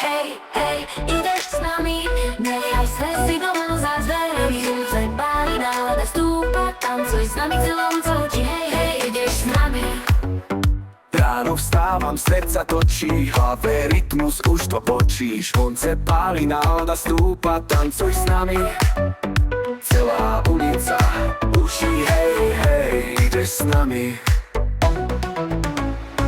hej, hej, ideš s nami, nechaj stresy doma za dverami. Slunce páli, nálada stúpa, tancuj s nami celou noc. Hej, hej, ideš s nami. Ráno vstávam, srdca točí, hlave rytmus, už to počíš. Slunce páli, nálada stúpa, tancuj s nami. Celá ulica, uši, hej, hej, ideš s nami.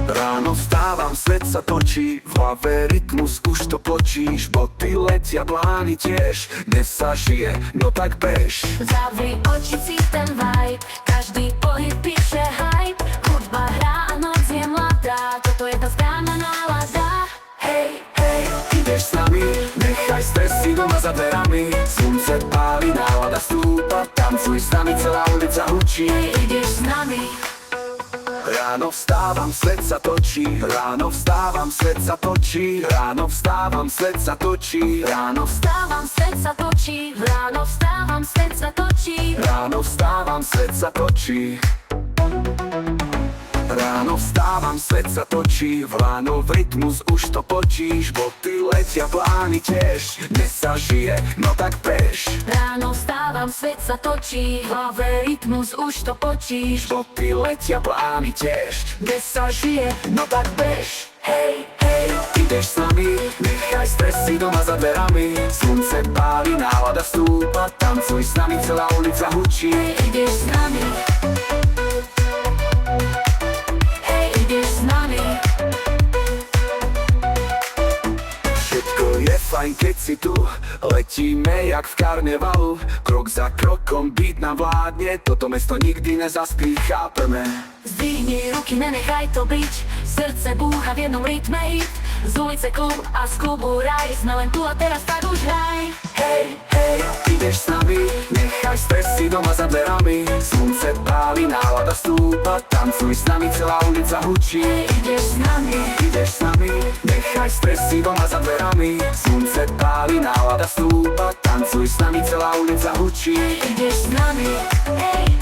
Ráno vstávam, svet sa točí, v hlave rytmus, už to počíš. Boty letia, plány tiež, dnes sa žije, no tak bež. Zavri oči, cíť ten vibe, každý pohyb píše hype. Hudba hrá a noc je mladá, toto je tá správna nálada. Hej, hej, ideš s nami, nechaj stresy doma za dverami. Slunce páli, nálada stúpa, tancuj s nami, celá ulica hučí. Hej, ideš s nami. Ráno vstávam, svet sa točí, ráno vstávam, svet sa točí, ráno vstávam, svet sa točí, ráno Vstávam, svet sa točí, ráno vstávam, svet sa točí. ráno vstávam, svet sa točí. Ráno vstávam, svet sa točí, v ráno v rytmus už to počíš. Boty letia, plány tiež, dnes sa žije, no tak bež. Ráno vstávam, svet sa točí, v hlave rytmus už to počíš. Boty letia, plány tiež, Dnes sa žije, no tak bež. Hej, hej, ideš s nami, nechaj stresy doma za dverami. Slunce páli, nálada stúpa, tancuj s nami, celá ulica hučí. ideš s nami. Hej, ideš s nami. Všetko je fajn, keď si tu, letíme jak v karnevalu. Krok za krokom beat nám vládne, toto mesto nikdy nezaspí, chápeme. Zdvihni ruky, nenechaj to byť, srdce búcha v jednom rytme hit. Z ulice klub a z klubu raj, sme len tu a teraz, tak už hraj. Hej, hej, ideš s nami, nechaj stresy doma za dverami. Slunce páli, nálada stúpa, tancuj s nami, celá ulica hučí. Ideš s nami. Ideš s nami, nechaj stresy doma za dverami. Slunce páli, nálada stúpa, tancuj s nami, celá ulica hučí. Ideš s nami. Hej,